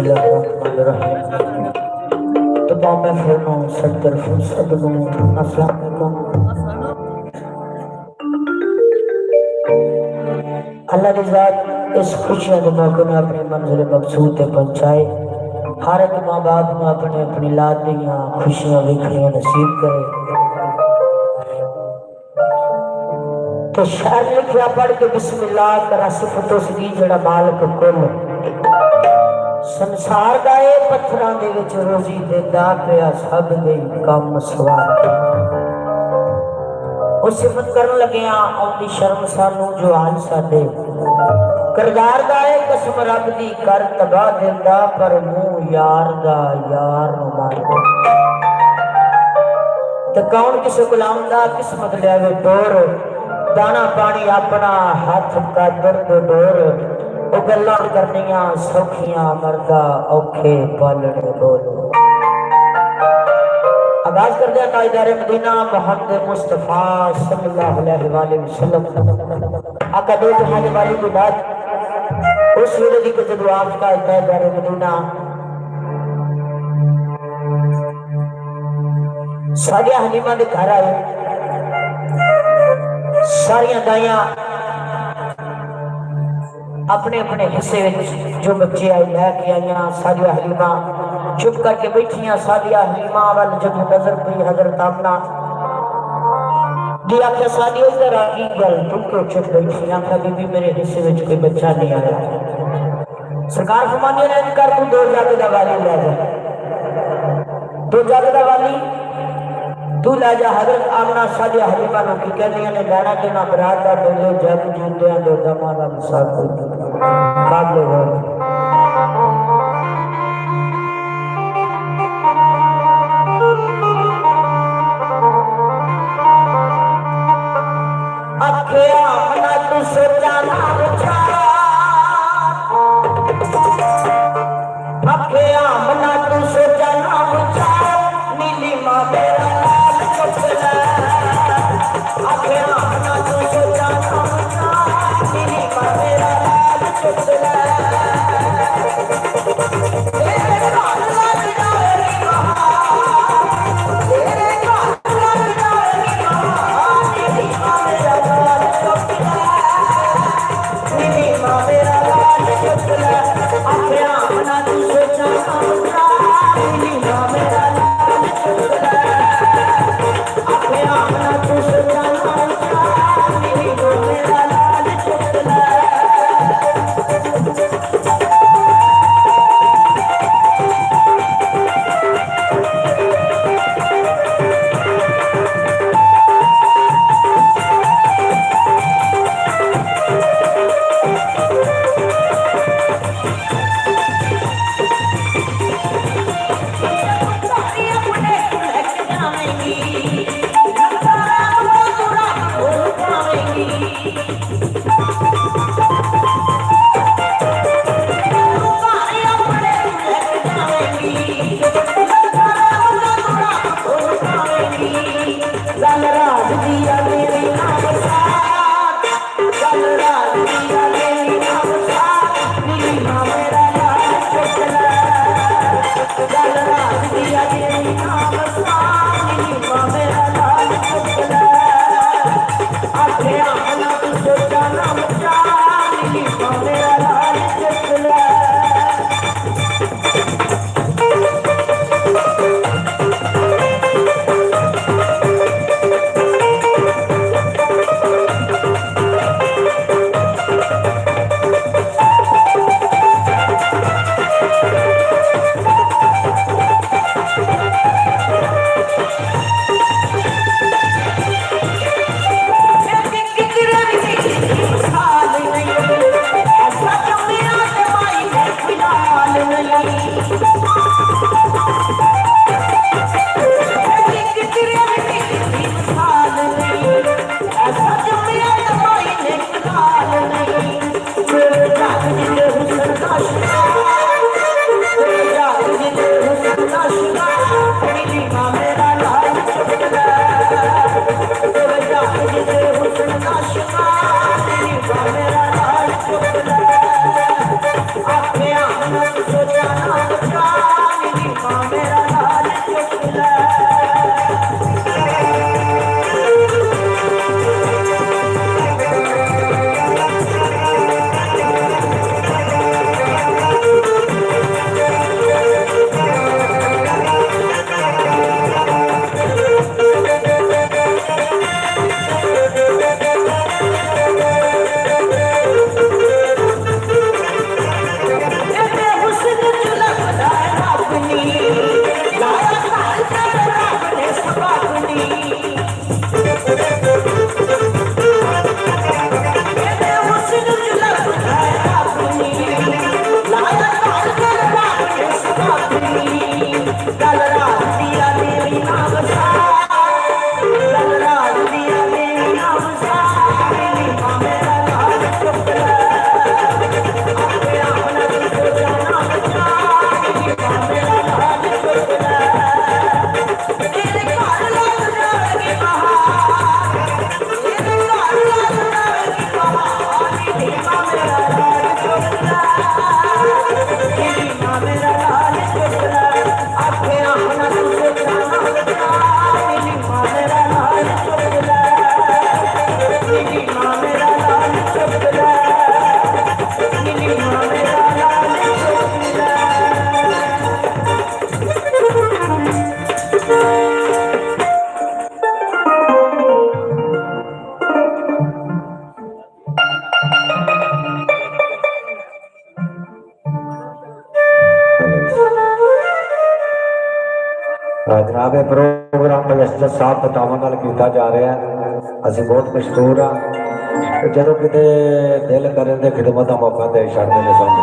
बिस्मिल्लाहिर्रहमानिर्रहीम। तमाम महफिलों सदर सदनों अस्सलाम वालेकुम। अल्लाह की जात इस खुशियों के मौके में अपने मंजिल मकसूद तक पहुंचाए। हर एक माँ बाप को अपने अपनी लाद दियां खुशियां वेखनियां नसीब करे। तो शायर लिखिया पढ़ के बिस्मिल्लाह करा सिफतो सगी जड़ा मालिक कुल संसार दा ए पत्थरां दे विच रोजी देंदा पिया सब दे कम सवार। ਉਹ ਸਿਫਤ ਕਰਨ ਲੱਗਿਆ ਆਉਂਦੀ ਸ਼ਰਮ ਸਾਨੂੰ ਜੋ ਹਾਲ ਸਾਡੇ ਕਰਦਾਰ ਦਾ ਏ ਕਸਮ ਰੱਬ ਦੀ ਕਰ ਤਬਾਹ ਦਿੰਦਾ ਪਰ ਮੂੰਹ ਯਾਰ ਦਾ ਯਾਰ ਨੂੰ ਮਾਰਦਾ ਤੇ ਕੌਣ ਕਿਸੇ ਗੁਲਾਮ ਦਾ ਕਿਸਮਤ ਲਿਆਵੇ ਤੋਰ दाना पानी अपना हाथ का दर्द डोर वो गल्लां करनियां सौखियां मरदा औखे पालने बोलो। आगाज कर दिया ताजदार मदीना मोहम्मद मुस्तफा सल्लल्लाहु अलैहि वसल्लम आका दो जहां वाली की बात उस वेले दी के जब आपका ताजदार मदीना सारिया हलीमा दे घर आए सारिया दाइयां अपने अपने हिस्से जो बच्चे आई लैके आईया सारिया हलीमा चुप करके बैठिया। सारिया हलीमा वाल जब नजर पई हजरत आमना दी आख्या सारी इधर आ गई गल तू क्यों चुप बैठी आख्या बीबी मेरे हिस्से में कोई बच्चा नहीं आया। सरकार फरमानी ने कर तू दो जागे दा वाली ले जा दो जागे दा वाली तू ला जा। हजरत आमना सादिया हलीमा नु की कहदियां ने गाना के ना बरात दा बोलो जग जिंदियां दो दमा दा मुसाफिर काबले हो अखे आमना तू सोचा ना बुझा अखे आमना तू सोचा ना बुझा नीली मां मेरा जनाब ये प्रोग्राम बजस्टर साहब बतावन नाल कीता जा रहा है। असी बहुत मशहूर हाँ जो किते दिल करे तो खिदमत का मौका दे छड़ते हैं सानू।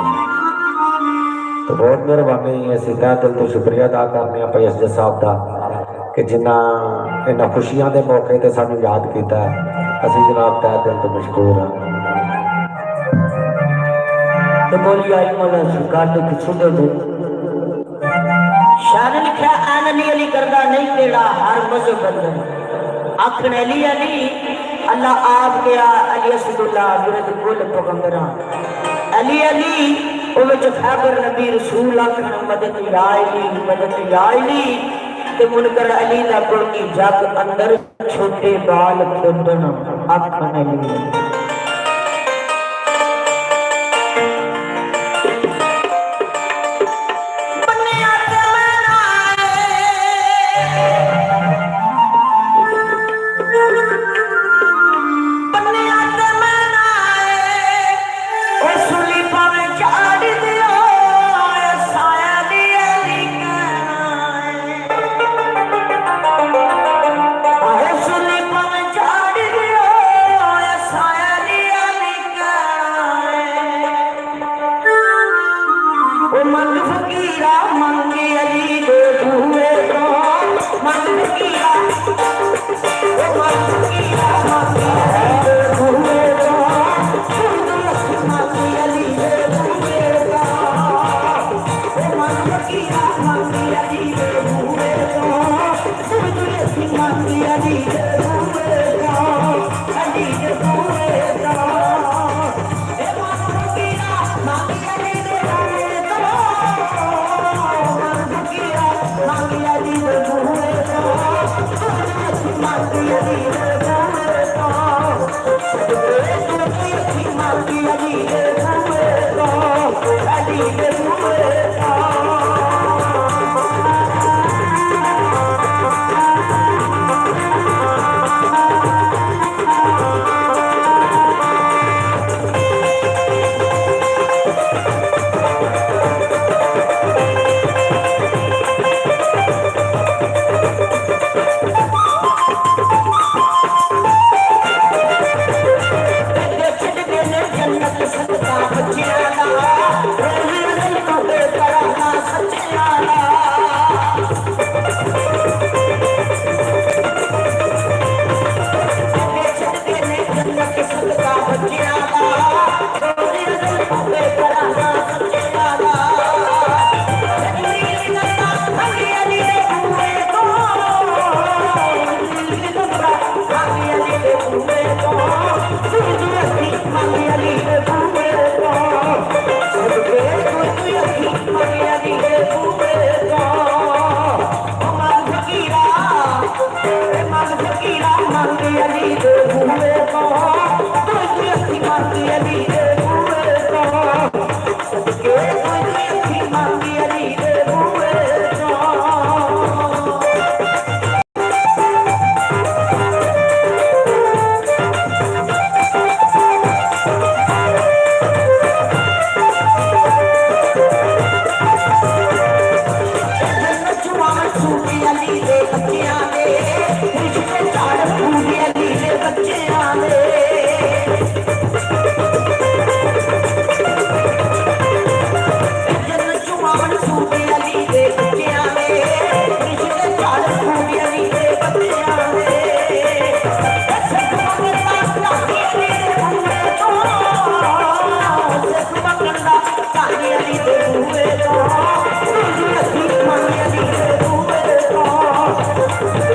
तो बहुत मेहरबानी असी तह दिल तो शुक्रिया अदा करने बजस्टर साहब का कि जिन्ना इन्होंने खुशियां के मौके पर सानू याद किया। असी जनाब तह दिल तो मशहूर हाँ। तो बोली आई मौला सरकार तो किसी दे दो शान लिखा आन अली अली करदा नहीं तेरा हर मज़ो बंदन आखन अली अली अल्लाह आप गया अली असदुल्लाह विरद कुल पैगंबरां अली अली ओ विच खैबर नबी रसूल आखन मदद या अली ते मुनकर अली दा कोई जग अंदर छोटे बाल खेडन आखन अली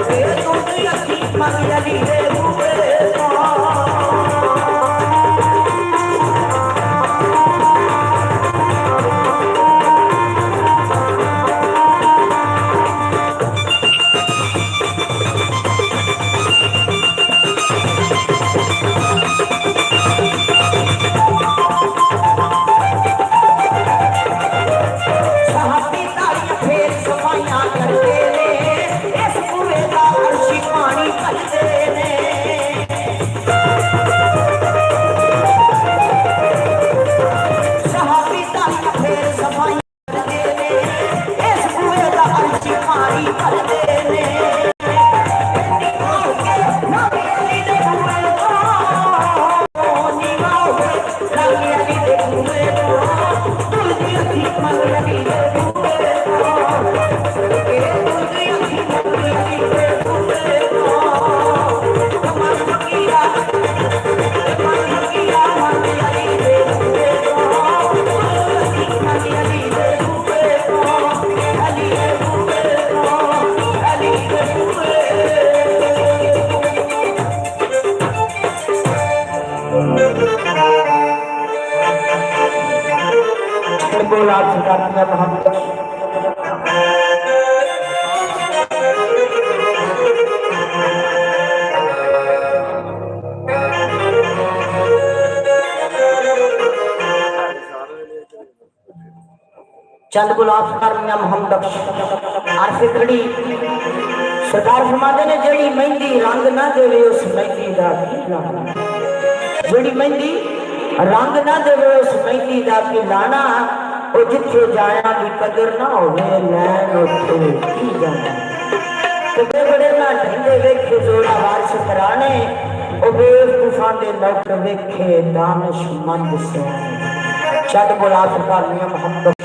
Thank you. मियां मोहम्मद चंद गुलाब सरकार मियां मोहम्मद आरफे खड़ी सरकार फरमाते ने जेड़ी मेहंदी रंग ना देवे उस मेहंदी दा की लाना जेड़ी मेहंदी रंग ना देवे उस मेहंदी दा की लाना ओ जिथे जाया की कदर ना होवे लैन उथे की जाना ते बड़े ना ढंगे वेखे जोड़ा वारिस कराने ओ बेवकूफां दे नौकर वेखे दानिशमंद से चंद गुलाब सरकार मियां मोहम्मद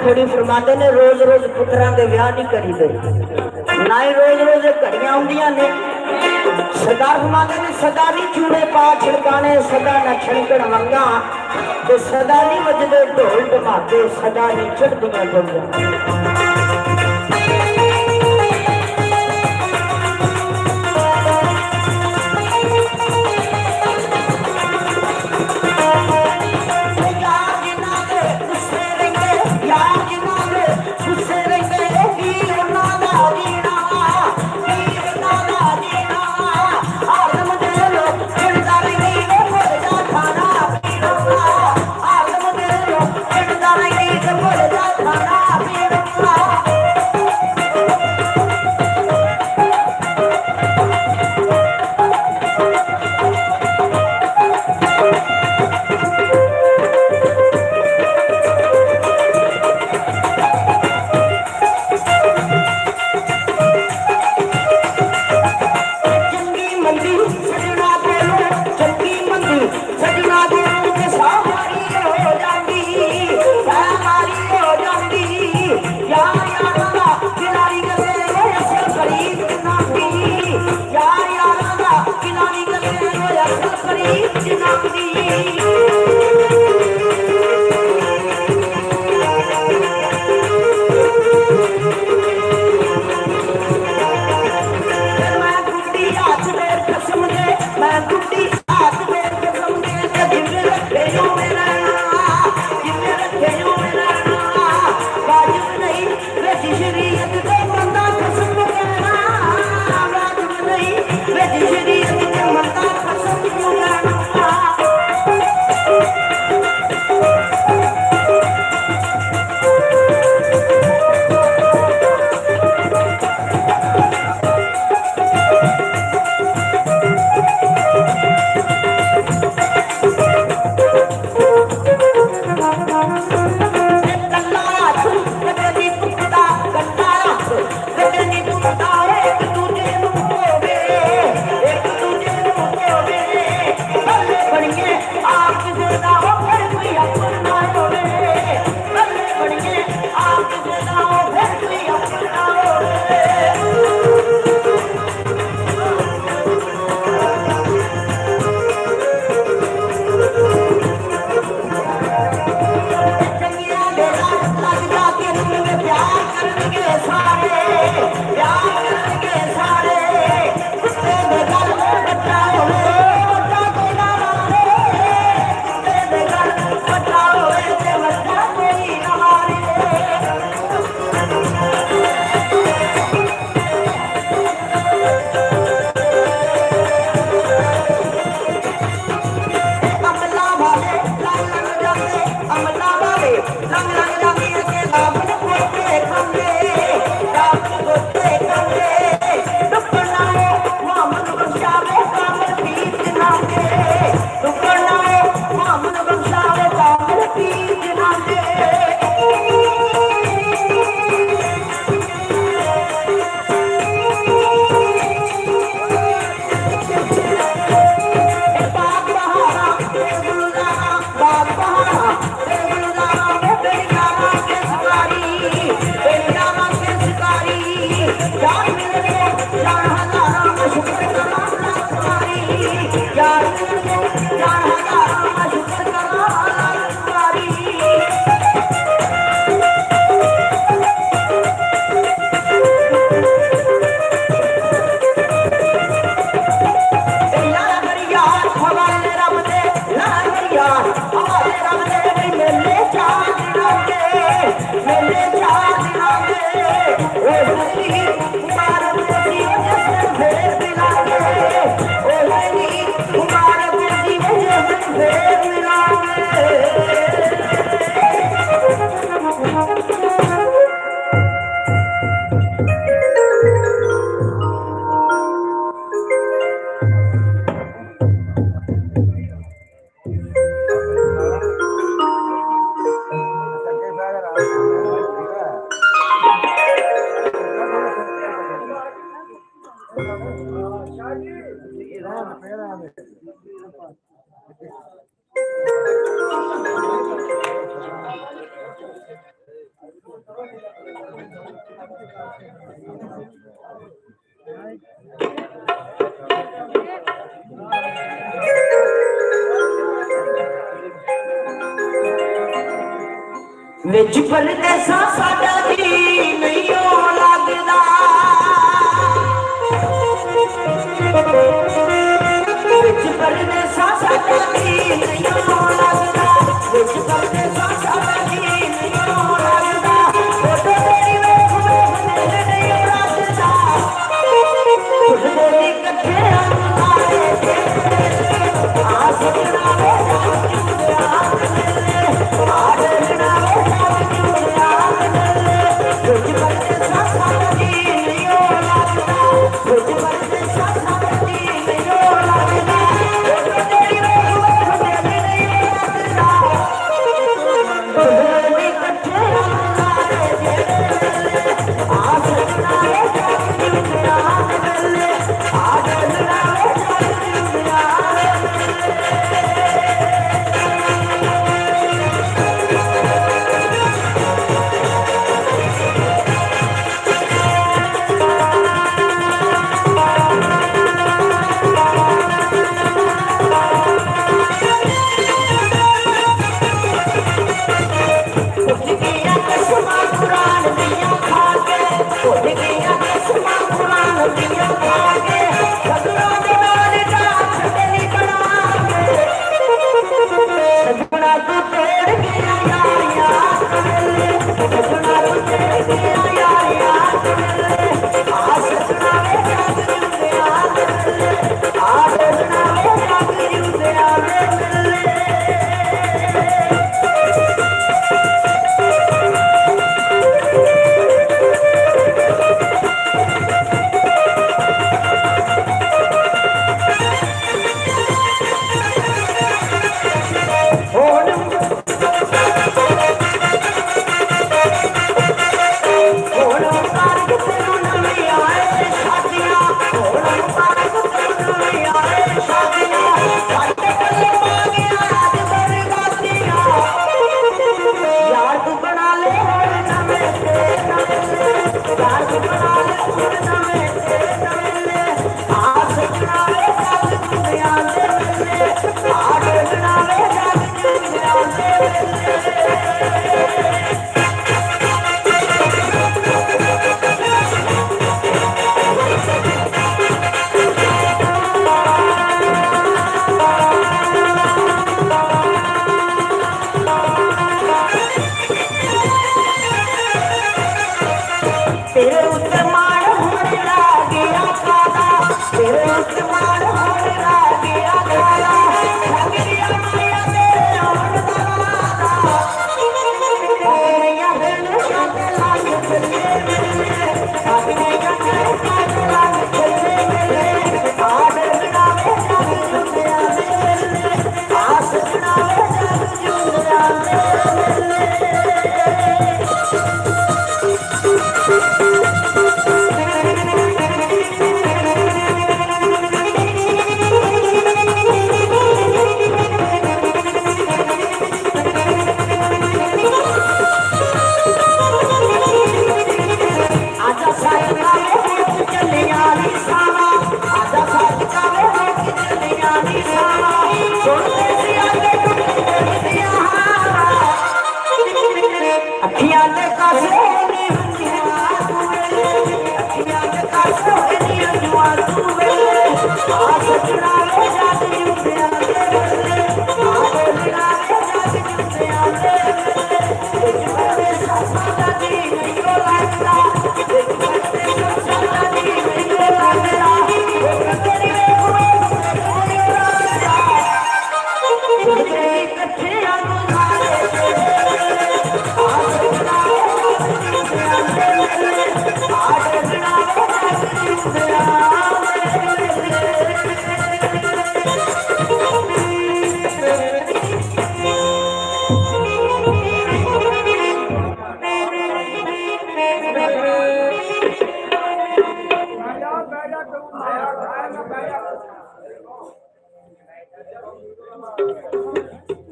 खड़ी फरमाते ने रोज रोज पुत्रा के विआह नहीं करी दे ना ही रोज रोज घड़ियां होंदियां ने सरदार फरमाते ने सदा नहीं चूड़े पा छिड़काने सदा न छणकण मंगा ते सदा नहीं वजदे ढोल धमाके सदा नहीं चढ़दियां डोलियां विच परदेसा साडा जी नहीं लगदा विच परदेसा साडा जी नहीं लगदा विच परदेसा साडा जी नहीं लगदा फोटो तेरी वेख वेख दिल नहीं रसदा खुद बोली कट्ठे अंगारे दे आ सजना वे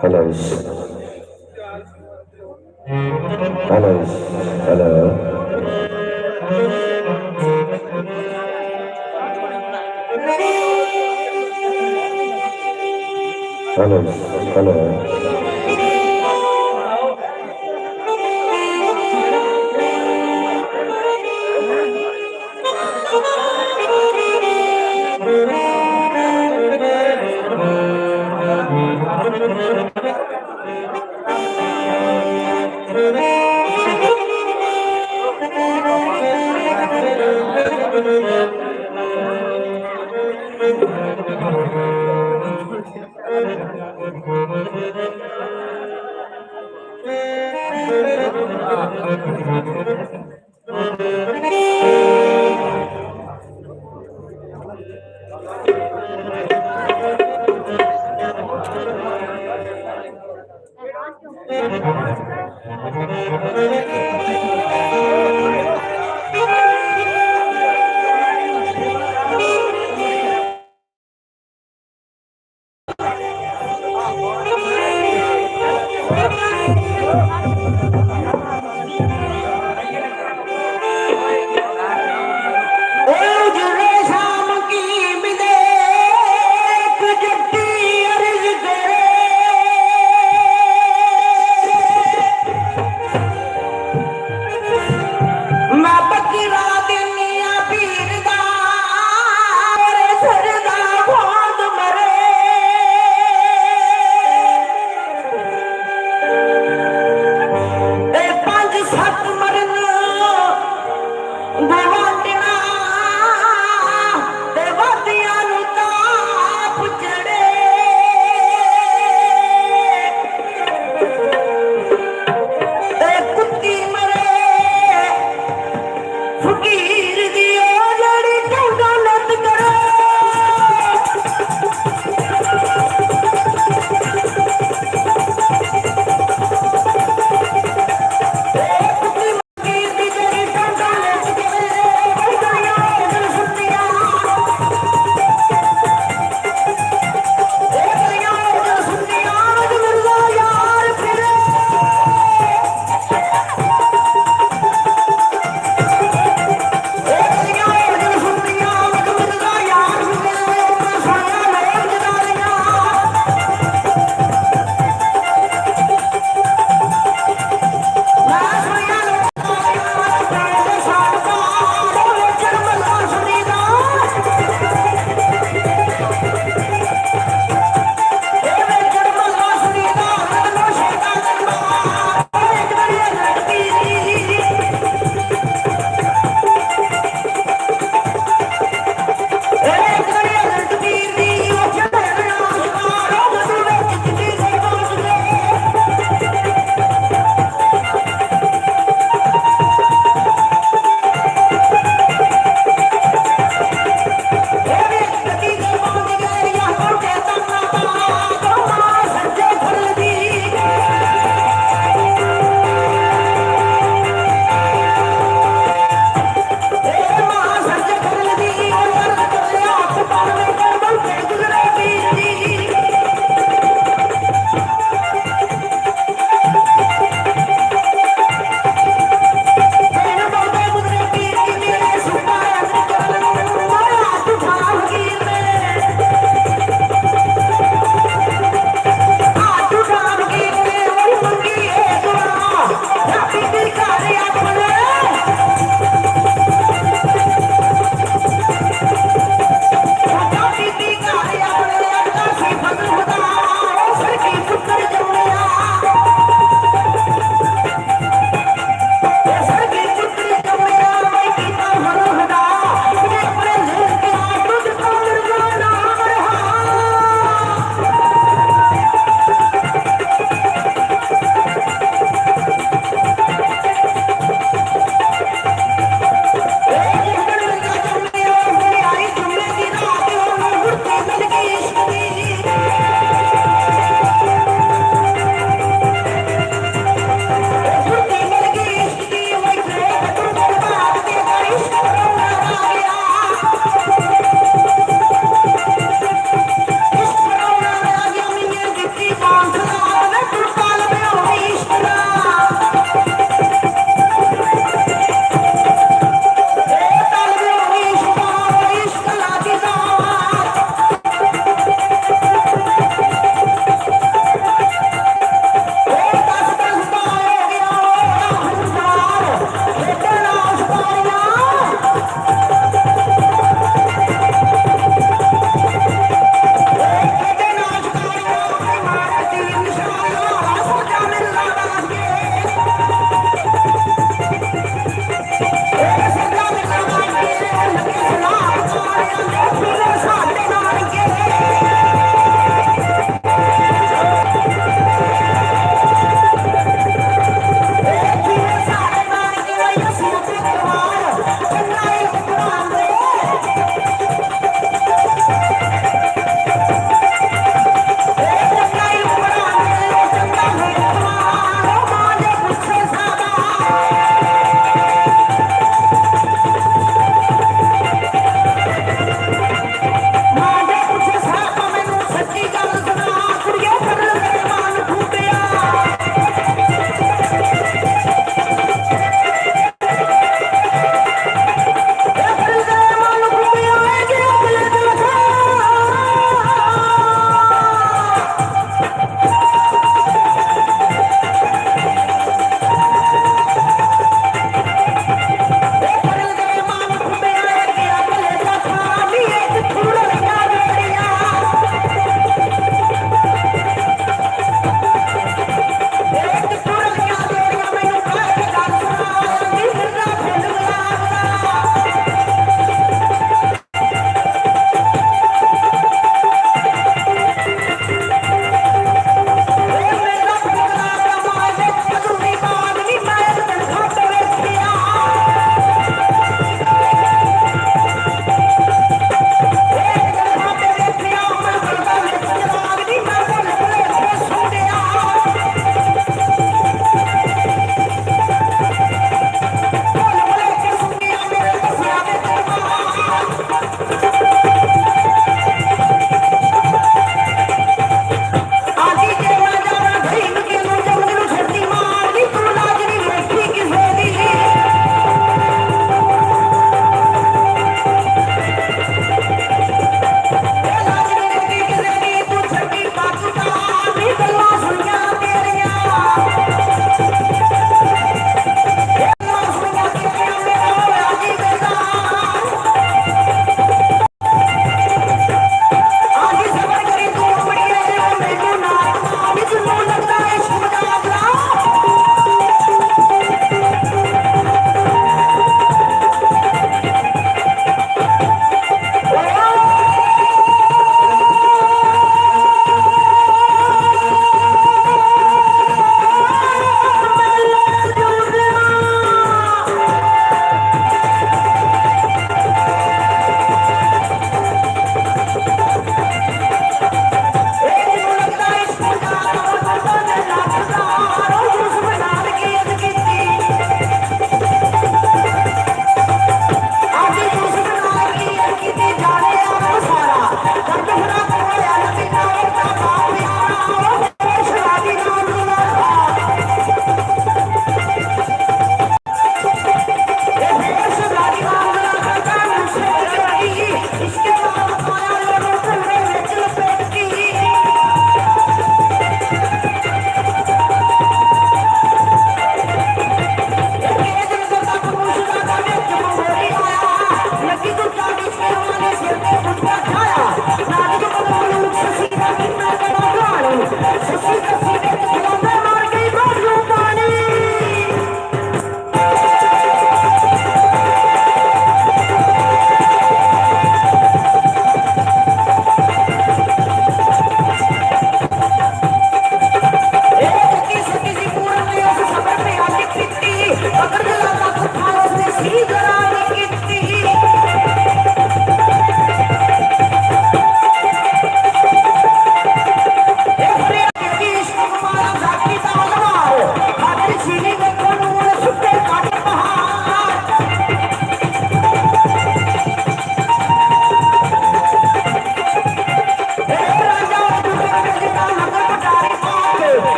Hello. Hello. Hello. Hello. Hello.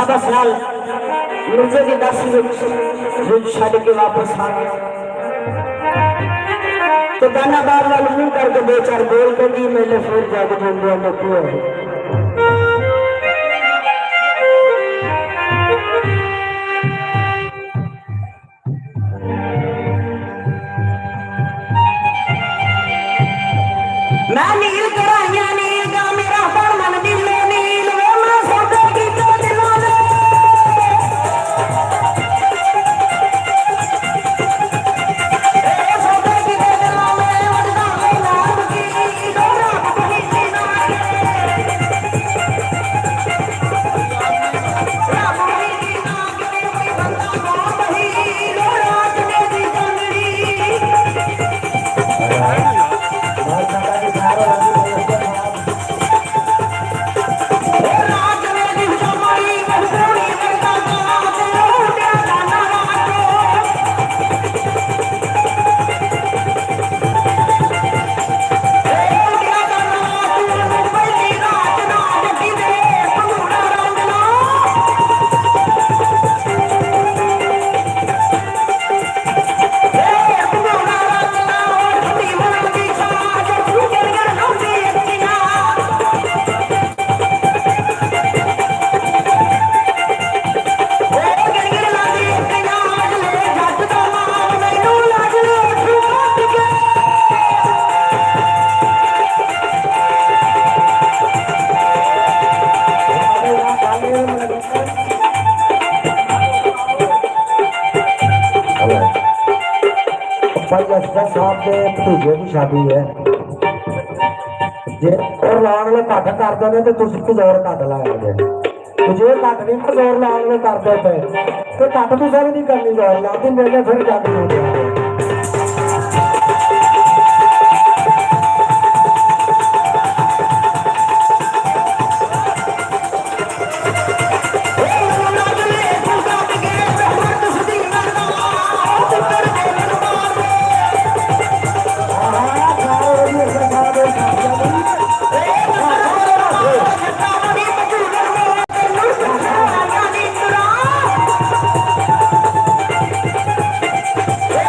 शाबाश नाल मिर्जे की दासी विच छड़ के वापस आ गया तो गाना बार वाल मुंह करके दो चार बोल के दी मैंने फिर जाके ढूंढिया में क्यों मैं नील कराइया नील का मेरा पर मन नील नील वे मैं सौदे की तो दिलों ने सौदे की तो दिलों में वरदा में नाम की डोरा बनी सी नारे राम बनी सी नारे कोई बंदा बहुत ही डोरा चुने दी चंदड़ी भाई जसदा साहब के भतीजे की शादी है जे और लाने वाले घट करते हैं तो तुम जोर घट लगाओगे तो जे घट नहीं तो जोर लाने वाले करते पे तो घट तुम भी नहीं करनी जोर लाती मेरे फिर जाती हो गया Hey!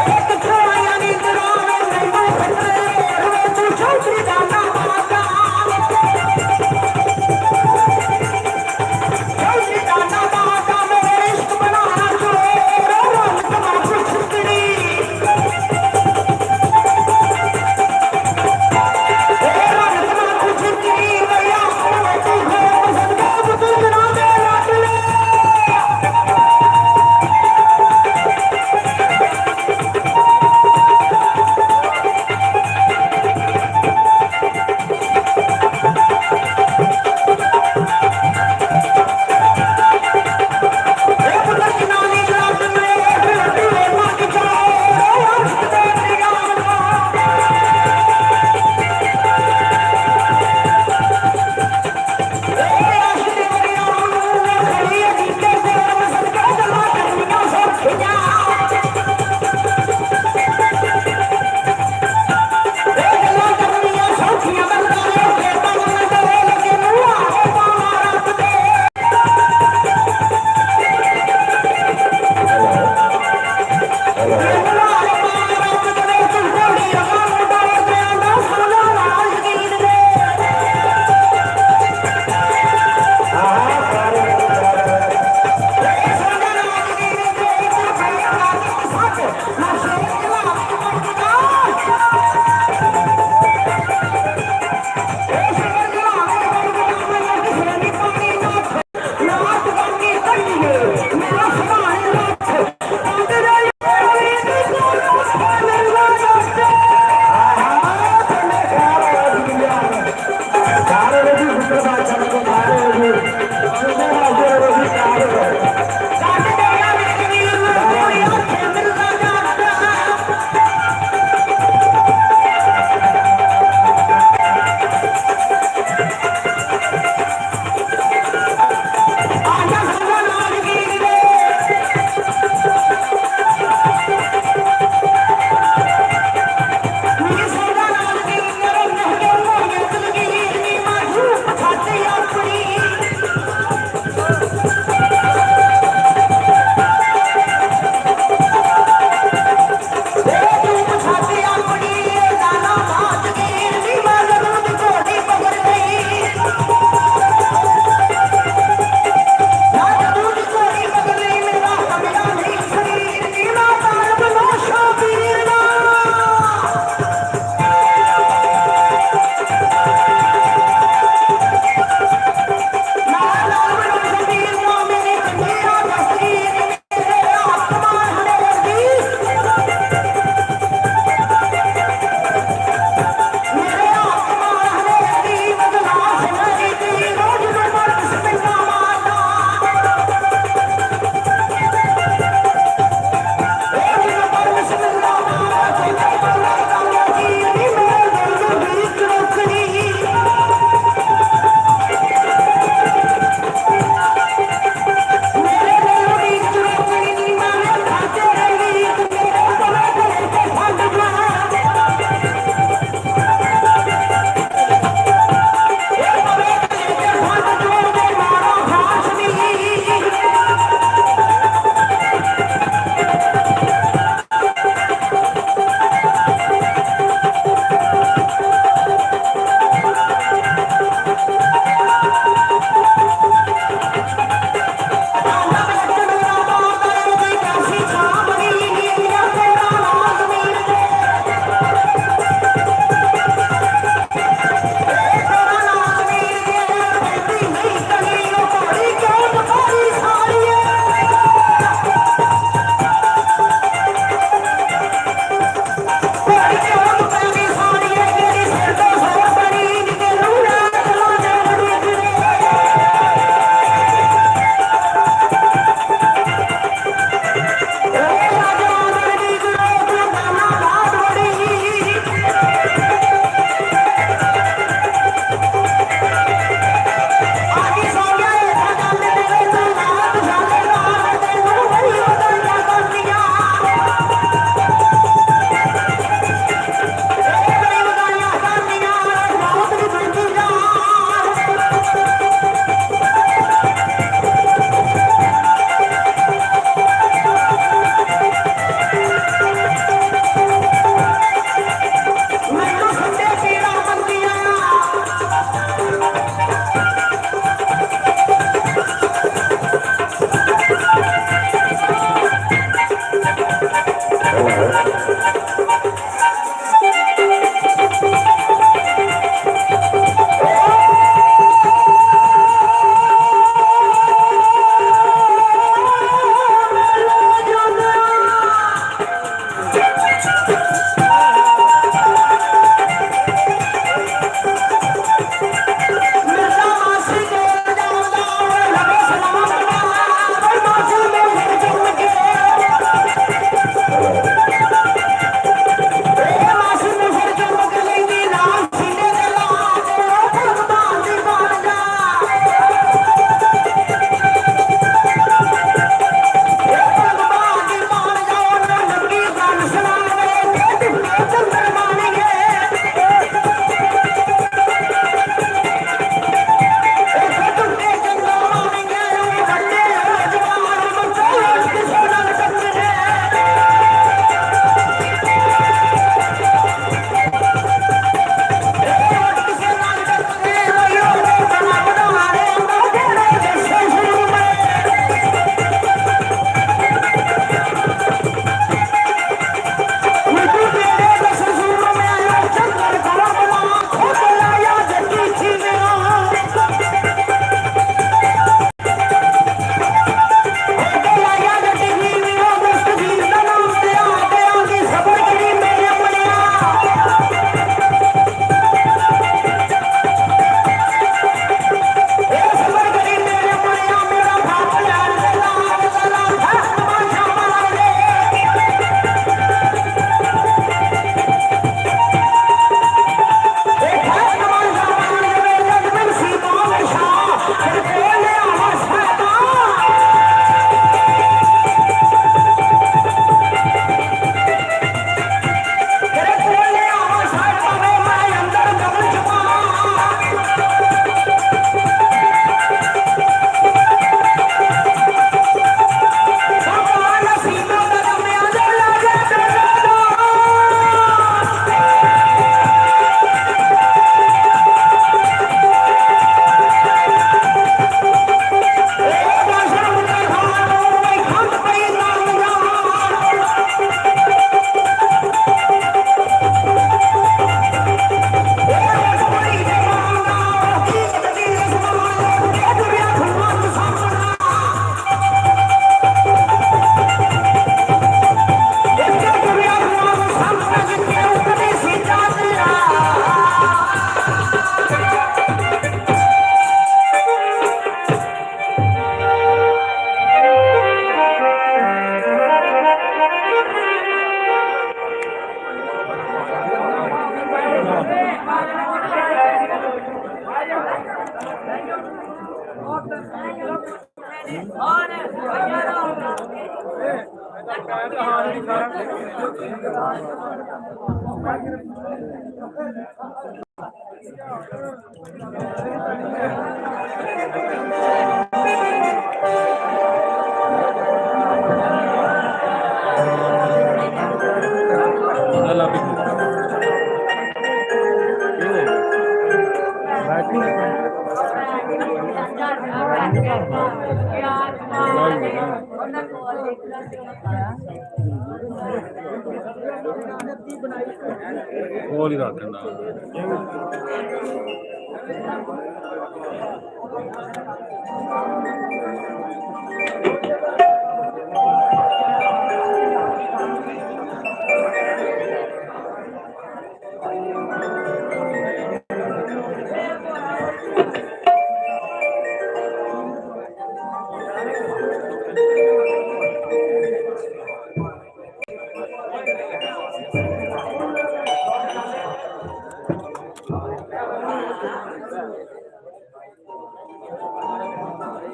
ਕੋਲ ਹੀ ਰੱਖ ਦਿੰਦਾ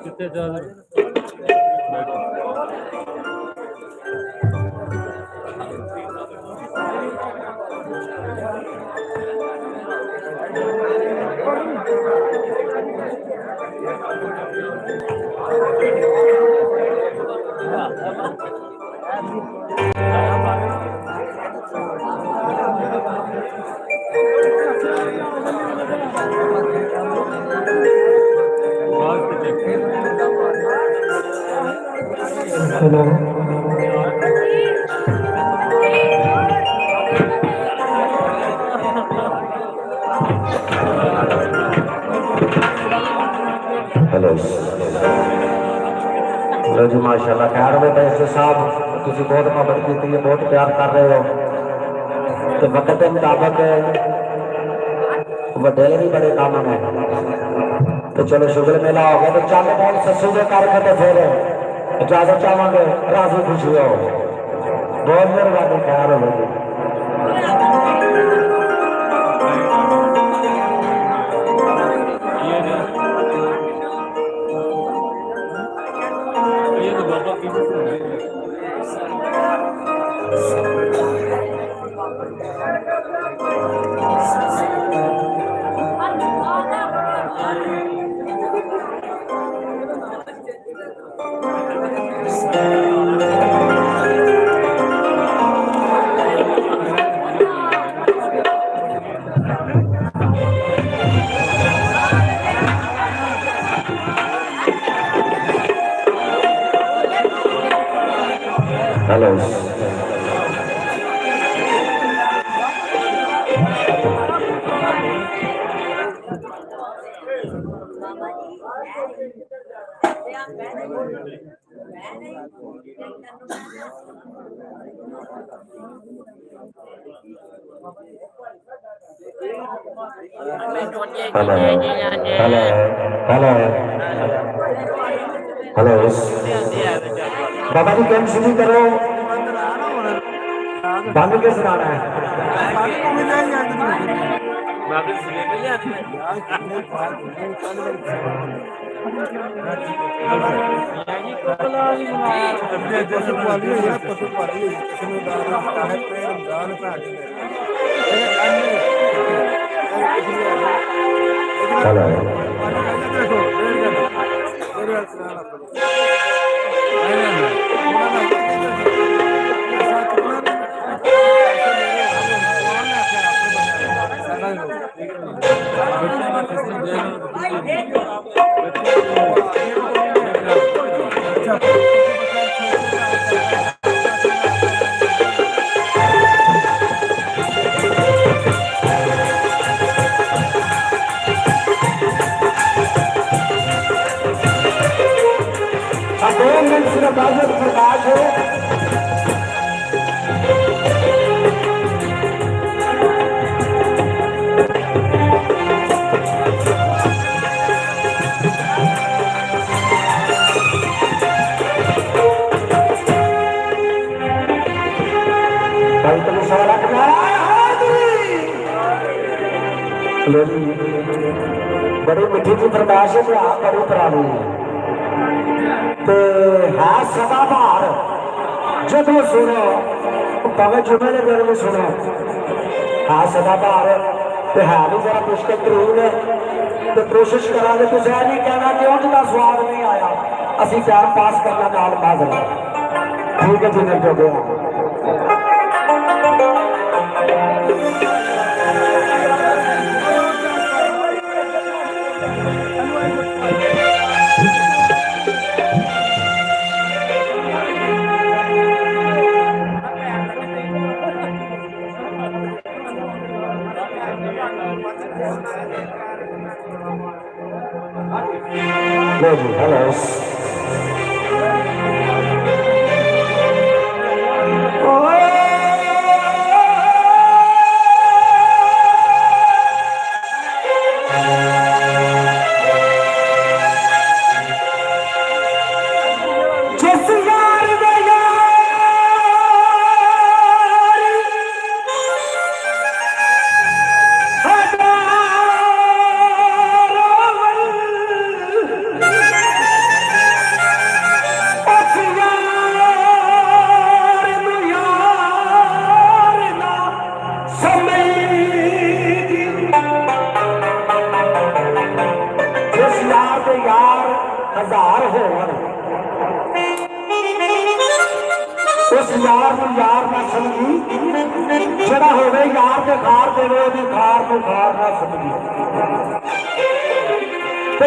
कितने चार्जर हेलो हेलो लो जी माशाल्लाह खैर में बैरिस्टर साहब तुसी बहुत मोहब्बत की है, बहुत प्यार कर रहे हो तो वक्त के मुताबिक वडेरे भी बड़े काम में तो चलो शुगर मेला हो गया तो चल बहुत ससू के करके तो फिर इजाजत चाहवांगे राजी खुशी हो बहुत मेहरबानी खैर हो जी ये तो बाबा की hello hello hello hello hello बाबा जी कैम शुरू करो बंद के सुनाना है हेलो प्रकाश है भाई तुम सवाल लो जी बड़ी मिठी जी फरमाइश है आप बड़ी पुरानी तो है सदा बहार जो तुम सुनो भावे जुमे ने मेरे में सुनो है सदा बहार तो है भी जरा मुश्किल तरीन है तो कोशिश करा तुम यह नहीं कहना कि उनका स्वाद नहीं आया असी प्यार पास करना नाल बाज ठीक है जिन्हें जो गया Hello. हजार हो उस यार को यार ना समझी जरा हो यार के खार देवे खार को खार ना समझी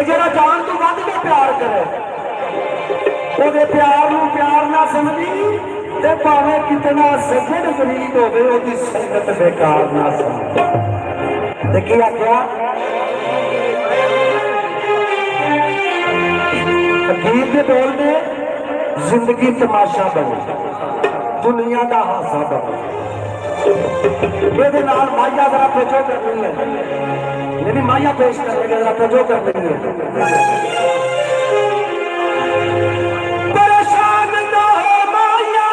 जरा जान तो वध के प्यार करे ਉਹਦੇ प्यार ਨੂੰ प्यार ना समझी ते भावे कितना सजन फरीद होवे ਉਹਦੀ संगत बेकार ना समझी ते की आख्या गीत के बोल में जिंदगी तमाशा बने दुनिया का हासा बने ये माइया जरा तवज्जो करनी है मेरी माइया पेश करने के जरा तवज्जो करनी है परेशान ना हो माइया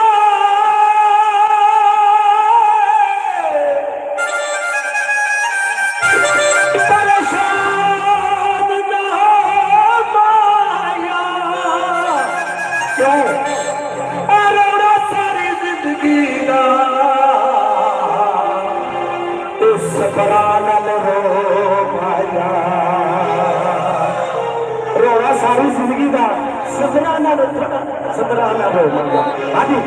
रोना सारी जिंदगी का सदराना सदराना रो हाँ जी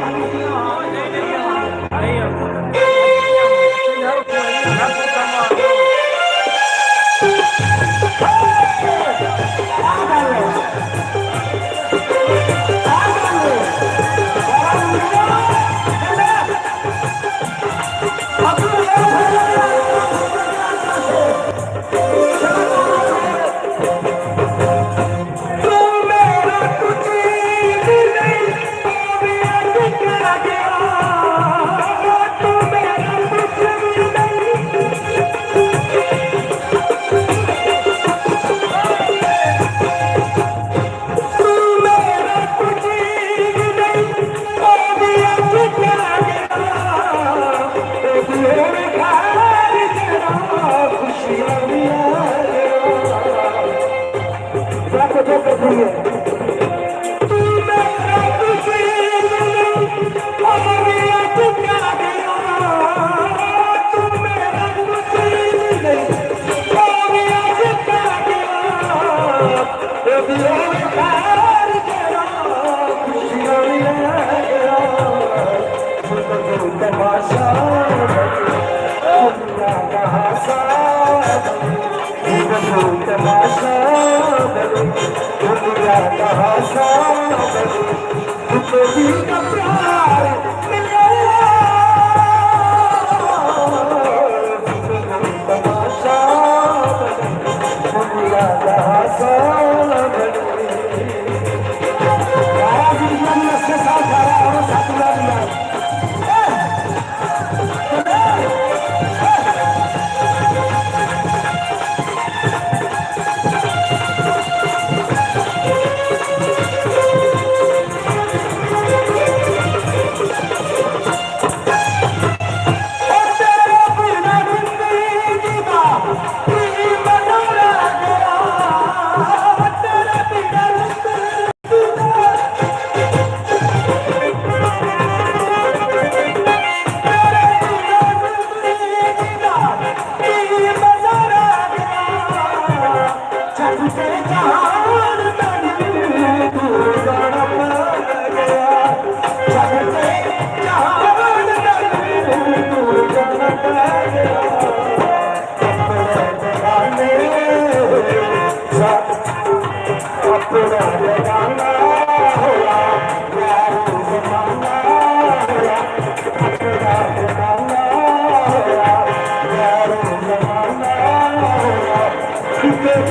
Thank you.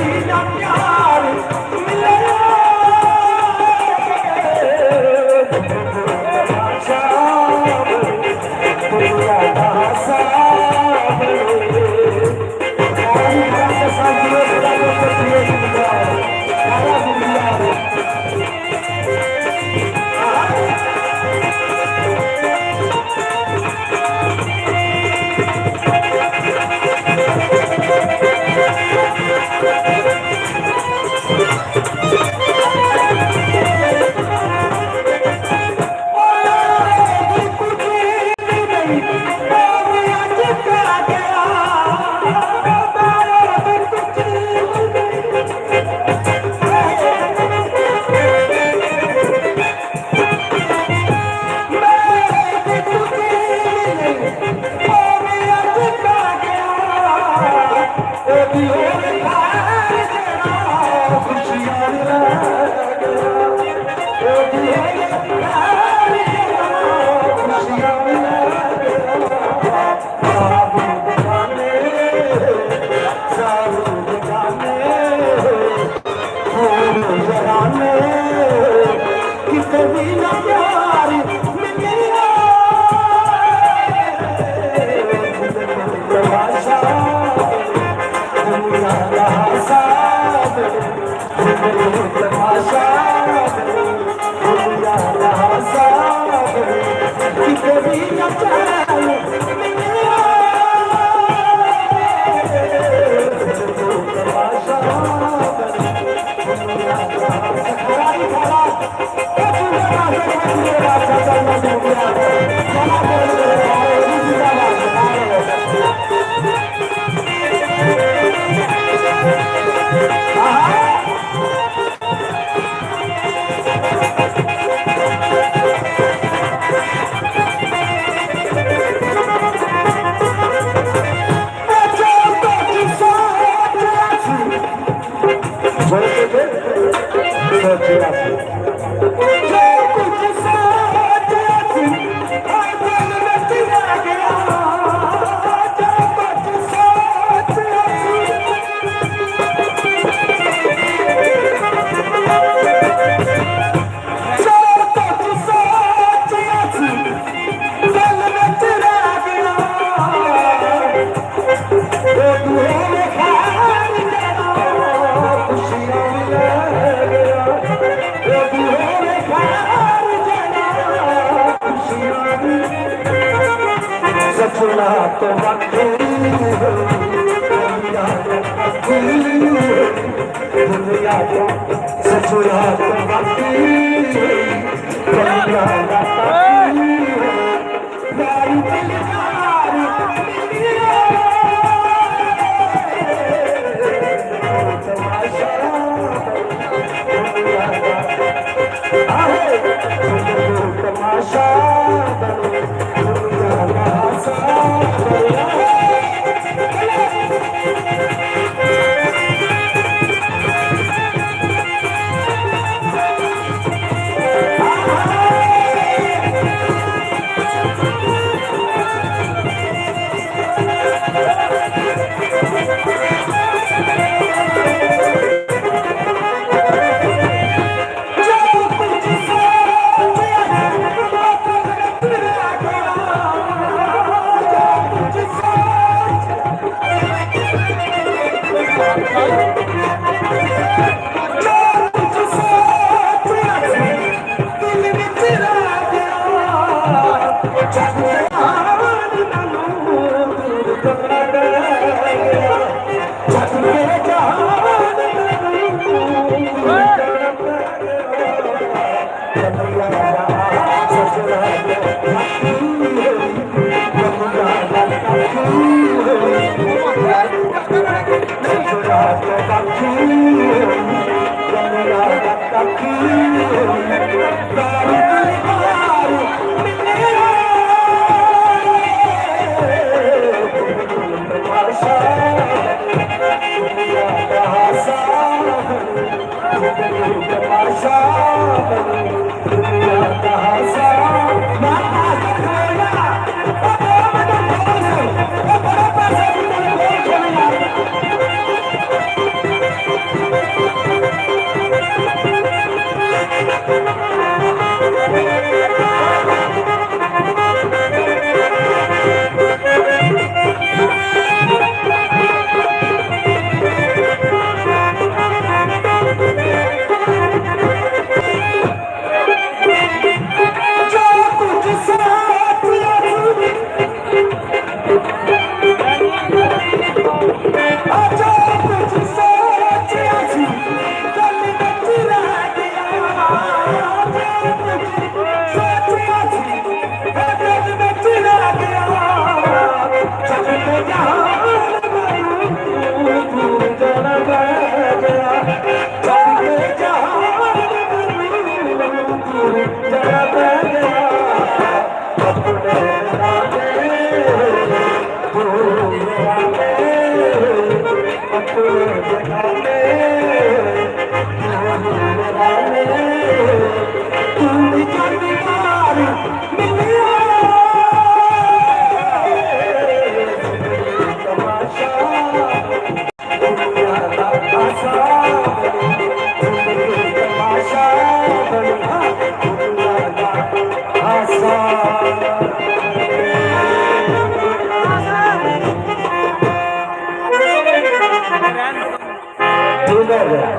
गया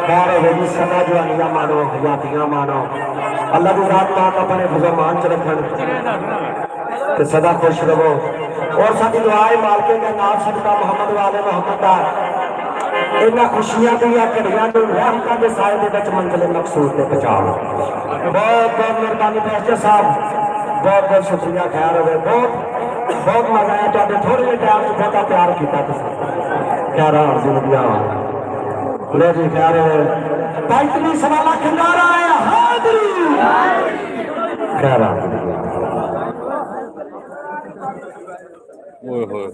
खैर हो जी सदा जवानियां मानो जातियां मानो अल्लाह की जात पाक अपने फजमान च रखन ते सदा खुश रहो और साडी दुआ है मालके का नाम सदका मोहम्मद वाले मोहम्मद दा इन्हां खुशियां दियां घड़ियां नूं रहमतां दे साए दे विच मंजिल मकसूद ते पहुंचाओ बहुत बहुत मेहरबानी बैरिस्टर साहब बहुत बहुत शुक्रिया खैर होवे बहुत मजा आया तुहाडे थोड़े जे टाइम च बहुता प्यार कीता तुसीं प्यारा जिंदगियां लो जी खैर पैंतली सवा लाख नारा है हाजिरी खैर ओए होए